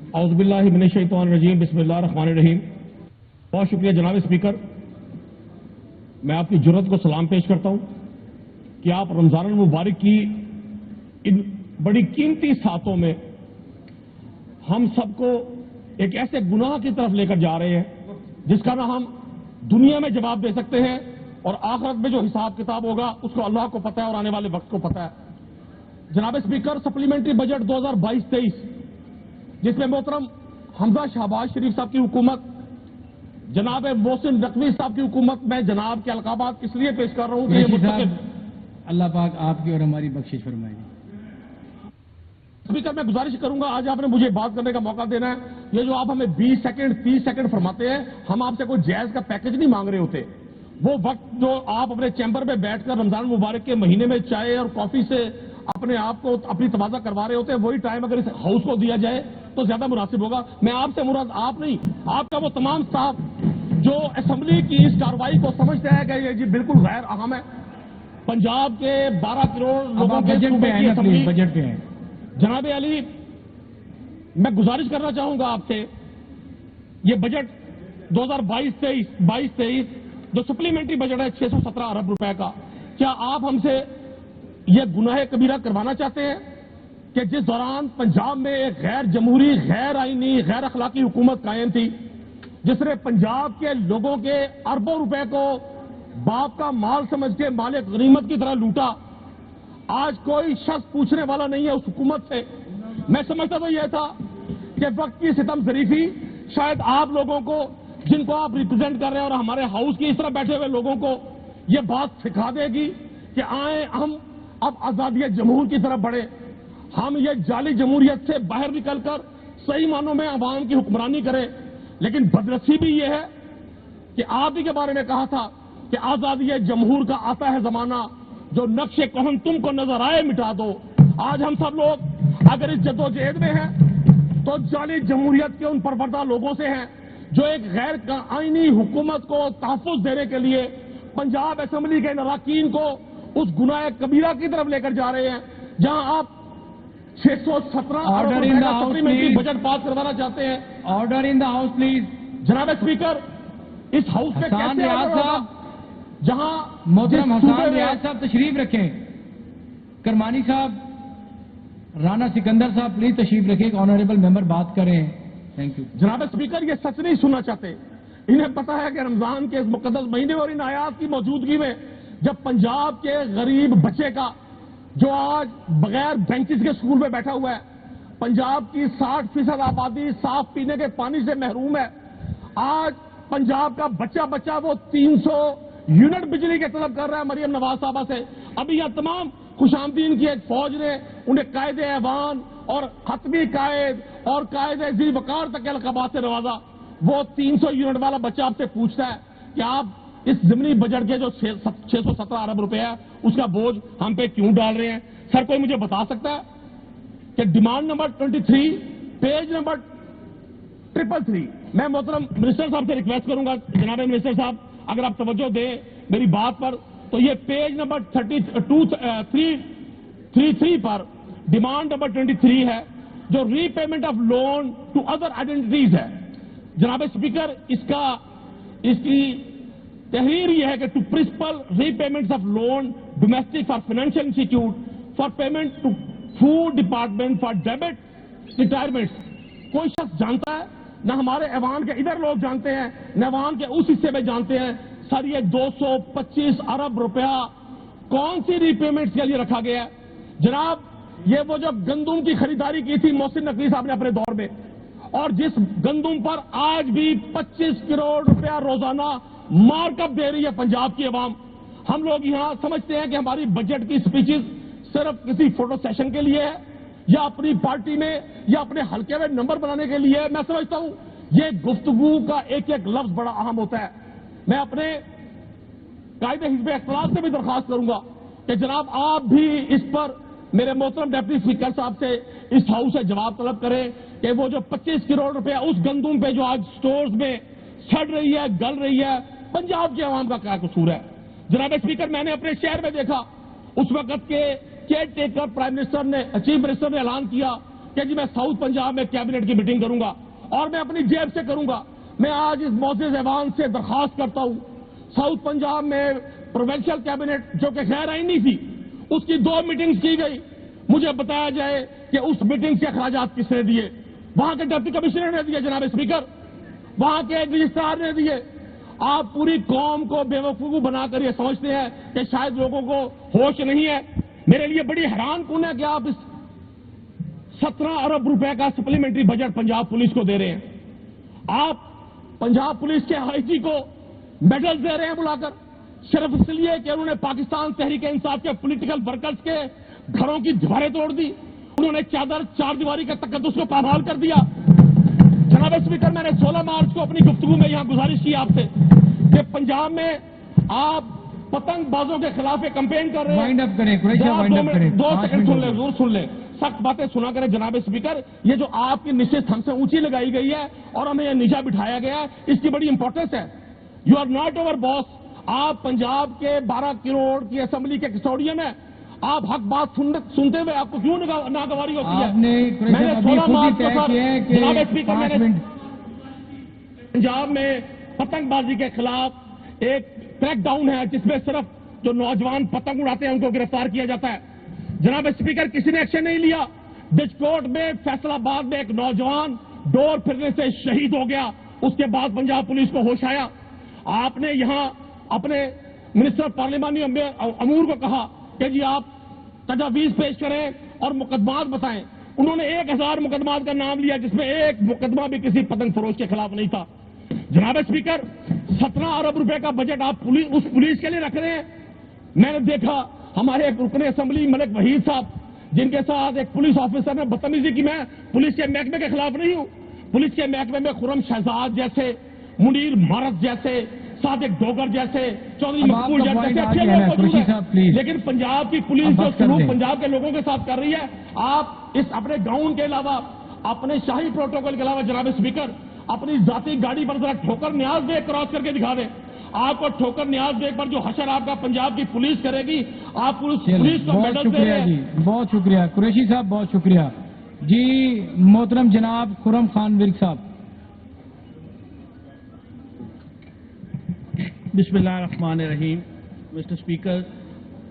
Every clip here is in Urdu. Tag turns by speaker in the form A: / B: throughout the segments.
A: اعوذ باللہ من الشیطان الرجیم بسم اللہ الرحمن الرحیم. بہت شکریہ جناب اسپیکر. میں آپ کی جرات کو سلام پیش کرتا ہوں کہ آپ رمضان المبارک کی ان بڑی قیمتی ساتوں میں ہم سب کو ایک ایسے گناہ کی طرف لے کر جا رہے ہیں جس کا نہ ہم دنیا میں جواب دے سکتے ہیں اور آخرت میں جو حساب کتاب ہوگا اس کو اللہ کو پتہ ہے اور آنے والے وقت کو پتہ ہے. جناب اسپیکر, سپلیمنٹری بجٹ 2022-23 جس میں محترم حمزہ شہباز شریف صاحب کی حکومت, جناب محسن نقوی صاحب کی حکومت, میں جناب کے القابات اس لیے پیش کر رہا ہوں کہ یہ مستقل
B: اللہ پاک آپ کی اور ہماری بخشش فرمائے.
A: اسپیکر, میں گزارش کروں گا, آج آپ نے مجھے بات کرنے کا موقع دینا ہے. یہ جو آپ ہمیں 20 سیکنڈ 30 سیکنڈ فرماتے ہیں, ہم آپ سے کوئی جائز کا پیکج نہیں مانگ رہے ہوتے. وہ وقت جو آپ اپنے چیمبر میں بیٹھ کر رمضان مبارک کے مہینے میں چائے اور کافی سے اپنے آپ کو اپنی تبادلہ کروا رہے ہوتے ہیں, وہی ٹائم اگر اس ہاؤس کو دیا جائے تو زیادہ مناسب ہوگا. میں آپ سے مراد آپ نہیں, آپ کا وہ تمام سٹاف جو اسمبلی کی اس کارروائی کو سمجھتا ہے کہ یہ بالکل غیر اہم ہے. پنجاب کے 12 کروڑ لوگوں کے
B: بجٹ پہ ہیں.
A: جناب علی, میں گزارش کرنا چاہوں گا آپ سے, یہ بجٹ 2022-23 جو سپلیمنٹری بجٹ ہے 617 ارب روپے کا, کیا آپ ہم سے یہ گناہ کبیرہ کروانا چاہتے ہیں کہ جس دوران پنجاب میں ایک غیر جمہوری, غیر آئینی, غیر اخلاقی حکومت قائم تھی جس نے پنجاب کے لوگوں کے اربوں روپے کو باپ کا مال سمجھ کے مال غنیمت کی طرح لوٹا, آج کوئی شخص پوچھنے والا نہیں ہے اس حکومت سے. میں سمجھتا تو یہ تھا کہ وقت کی ستم ظریفی شاید آپ لوگوں کو, جن کو آپ ریپرزینٹ کر رہے ہیں, اور ہمارے ہاؤس کی اس طرح بیٹھے ہوئے لوگوں کو یہ بات سکھا دے گی کہ آئیں ہم اب آزادی جمہور کی طرف بڑھے, ہم یہ جعلی جمہوریت سے باہر نکل کر صحیح معنوں میں عوام کی حکمرانی کریں. لیکن بدنصیبی یہ ہے کہ آپ ہی کے بارے میں کہا تھا کہ آزادی جمہور کا آتا ہے زمانہ, جو نقش کہن تم کو نظر آئے مٹا دو. آج ہم سب لوگ اگر اس جدوجہد میں ہیں تو جعلی جمہوریت کے ان پروردہ لوگوں سے ہیں جو ایک غیر آئینی حکومت کو تحفظ دینے کے لیے پنجاب اسمبلی کے اراکین کو اس گناہ کبیرہ کی طرف لے کر جا رہے ہیں, جہاں آپ 617 سپلیمنٹری بجٹ پاس کروانا چاہتے ہیں.
B: Order in the house please.
A: جناب اسپیکر, اس ہاؤس میں کیسے
B: ریاض صاحب,
A: جہاں
B: محترم حسان ریاض صاحب تشریف رکھیں. کرمانی صاحب, رانا سکندر صاحب پلیز تشریف رکھیں. آنریبل ممبر بات کریں. Thank you.
A: جناب اسپیکر, یہ سچ نہیں سننا چاہتے. انہیں پتا ہے کہ رمضان کے اس مقدس مہینے اور ان آیات کی موجودگی میں جب پنجاب کے غریب بچے کا جو آج بغیر بینچز کے اسکول میں بیٹھا ہوا ہے, پنجاب کی 60% آبادی صاف پینے کے پانی سے محروم ہے, آج پنجاب کا بچہ وہ 300 یونٹ بجلی کے طلب کر رہا ہے مریم نواز صاحبہ سے. ابھی یہاں تمام خوش آمدین کی ایک فوج نے انہیں قائد ایوان اور حتمی قائد اور قائد ذی وقار تک کے القابات سے نوازا. وہ 300 یونٹ والا بچہ آپ سے پوچھتا ہے کہ آپ اس ضمنی بجٹ کے جو 617 ارب روپے ہے اس کا بوجھ ہم پہ کیوں ڈال رہے ہیں؟ سر, کوئی مجھے بتا سکتا ہے کہ ڈیمانڈ نمبر 23 پیج نمبر 333. میں محترم منسٹر صاحب سے ریکویسٹ کروں گا, جناب منسٹر صاحب اگر آپ توجہ دیں میری بات پر, تو یہ پیج نمبر 333 پر ڈیمانڈ نمبر 23 ہے جو repayment of loan to other identities ہے. جناب اسپیکر, اس کی تحریر یہ ہے کہ to principal repayment of loan domestic for financial institute for payment to food department for ڈیبٹ ریٹائرمنٹ. کوئی شخص جانتا ہے؟ نہ ہمارے ایوان کے ادھر لوگ جانتے ہیں, نہ ایوان کے اس حصے میں جانتے ہیں. سر, یہ 225 ارب روپیہ کون سی ری پیمنٹ کے لیے رکھا گیا ہے؟ جناب, یہ وہ جو گندم کی خریداری کی تھی محسن نقوی صاحب نے اپنے دور میں, اور جس گندم پر آج بھی 25 کروڑ روپیہ روزانہ مارک اپ دے رہی ہے پنجاب کی عوام. ہم لوگ یہاں سمجھتے ہیں کہ ہماری بجٹ کی سپیچز صرف کسی فوٹو سیشن کے لیے ہے یا اپنی پارٹی میں یا اپنے حلقے میں نمبر بنانے کے لیے. میں سمجھتا ہوں یہ گفتگو کا ایک ایک لفظ بڑا اہم ہوتا ہے. میں اپنے قائد حزب اختلاف سے بھی درخواست کروں گا کہ جناب آپ بھی اس پر میرے محترم ڈپٹی اسپیکر صاحب سے اس ہاؤس سے جواب طلب کریں کہ وہ جو 25 کروڑ روپے اس گندم پہ جو آج سٹورز میں سڑ رہی ہے, گل رہی ہے, پنجاب کے عوام کا کیا قصور ہے؟ جناب اسپیکر, میں نے اپنے شہر میں دیکھا اس وقت کے کیئر ٹیکر پرائم منسٹر نے, چیف منسٹر نے اعلان کیا کہ جی میں ساؤتھ پنجاب میں کیبنٹ کی میٹنگ کروں گا اور میں اپنی جیب سے کروں گا. میں آج اس معزز ایوان سے درخواست کرتا ہوں، ساؤتھ پنجاب میں پروونشل کیبنٹ جو کہ غیر آئینی تھی، اس کی 2 میٹنگز کی گئی. مجھے بتایا جائے کہ اس میٹنگ سے اخراجات کس نے دیے؟ وہاں کے ڈپٹی کمشنر نے دیے جناب اسپیکر، وہاں کے رجسٹرار نے دیے. آپ پوری قوم کو بے وقوف بنا کر یہ سمجھتے ہیں کہ شاید لوگوں کو ہوش نہیں ہے. میرے لیے بڑی حیران کن ہے کہ آپ اس 17 ارب روپے کا سپلیمنٹری بجٹ پنجاب پولیس کو دے رہے ہیں. آپ پنجاب پولیس کے آئی جی کو میڈل دے رہے ہیں بلا کر، صرف اس لیے کہ انہوں نے پاکستان تحریک انصاف کے پولیٹیکل ورکرز کے گھروں کی دیواریں توڑ دی، انہوں نے چار دیواری کا تقدس کو پامال کر دیا. جناب اسپیکر، میں نے 16 مارچ کو اپنی گفتگو میں یہاں گزارش کی آپ سے کہ پنجاب میں آپ پتنگ بازوں کے خلاف ایک کمپین کر رہے ہیں.
B: وائنڈ اپ کریں قریشی صاحب، وائنڈ اپ کریں.
A: 2 سیکنڈ سن لیں، ضرور سن لیں، سخت باتیں سنا کریں. جناب اسپیکر، یہ جو آپ کی نشست ہم سے اونچی لگائی گئی ہے اور ہمیں یہ نیچا بٹھایا گیا ہے، اس کی بڑی امپورٹنس ہے. یو آر ناٹ اوور باس. آپ پنجاب کے 12 کروڑ کی اسمبلی کے کسٹوڈین ہیں. آپ حق بات سنتے ہوئے آپ کو کیوں ناگواری ہوتی ہے؟
B: آپ نے
A: میں نے 16 مارچ کو
B: طے کیا ہے کہ
A: جناب اسپیکر، میں
B: 5
A: نے
B: منٹ
A: پنجاب میں پتنگ بازی کے خلاف ایک کریک ڈاؤن ہے جس میں صرف جو نوجوان پتنگ اڑاتے ہیں ان کو گرفتار کیا جاتا ہے. جناب اسپیکر، کسی نے ایکشن نہیں لیا. بجکوٹ میں، فیصل آباد میں ایک نوجوان ڈور پھرنے سے شہید ہو گیا. اس کے بعد پنجاب پولیس کو ہوش آیا. آپ نے یہاں اپنے منسٹر پارلیمانی امور کو کہا کہ جی آپ تجاویز پیش کریں اور مقدمات بتائیں. انہوں نے 1000 مقدمات کا نام لیا جس میں ایک مقدمہ بھی کسی پتنگ فروش کے خلاف نہیں تھا. جناب اسپیکر، 17 ارب روپے کا بجٹ آپ اس پولیس کے لیے رکھ رہے ہیں. میں نے دیکھا ہمارے ایک رکن اسمبلی ملک وحید صاحب جن کے ساتھ ایک پولیس آفیسر نے بدتمیزی کی. میں پولیس کے محکمے کے خلاف نہیں ہوں. پولیس کے محکمے میں خرم شہزاد جیسے، منیر مارت جیسے، صادق ڈوگر جیسے، چودھری مقبول جیسے اچھے لوگ موجود ہیں، لیکن پنجاب کی پولیس جو سلوک پنجاب کے لوگوں کے ساتھ کر رہی ہے، آپ اس اپنے گراؤنڈ کے علاوہ، اپنے شاہی پروٹوکول کے علاوہ جناب اسپیکر اپنی ذاتی گاڑی پر ذرا ٹھوکر نیاز بیگ کراس کر کے دکھا دیں. آپ کو ٹھوکر نیاز بیگ پر جو حشر آپ کا پنجاب کی پولیس کرے گی، آپ پولیس کو میڈل دے رہے ہیں.
B: جی بہت شکریہ قریشی صاحب، بہت شکریہ. جی محترم جناب خرم خان ورک صاحب.
C: Bismillah ar-Rahman ar-Rahim. Mr. Speaker,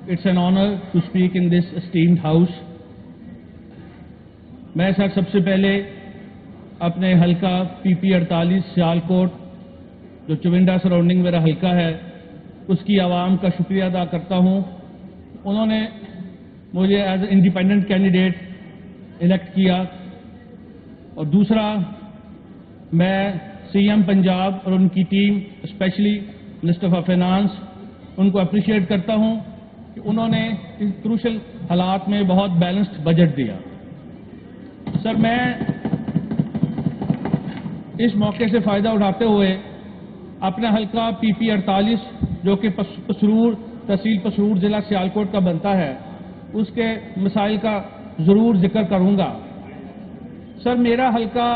C: it's an honor to speak in this esteemed house. میں سر سب سے پہلے اپنے حلقہ PP 48 سیالکوٹ جو چونڈا سراؤنڈنگ میرا حلقہ ہے اس کی عوام کا شکریہ ادا کرتا ہوں. انہوں نے مجھے as a independent candidate elect کیا. اور دوسرا، میں CM پنجاب اور ان کی team especially minister of finance ان کو اپریشیٹ کرتا ہوں کہ انہوں نے ان کروشل حالات میں بہت بیلنسڈ بجٹ دیا. سر، میں اس موقع سے فائدہ اٹھاتے ہوئے اپنا حلقہ PP 48 جو کہ پسرور تحصیل پسرور ضلع سیالکوٹ کا بنتا ہے اس کے مسائل کا ضرور ذکر کروں گا. سر، میرا حلقہ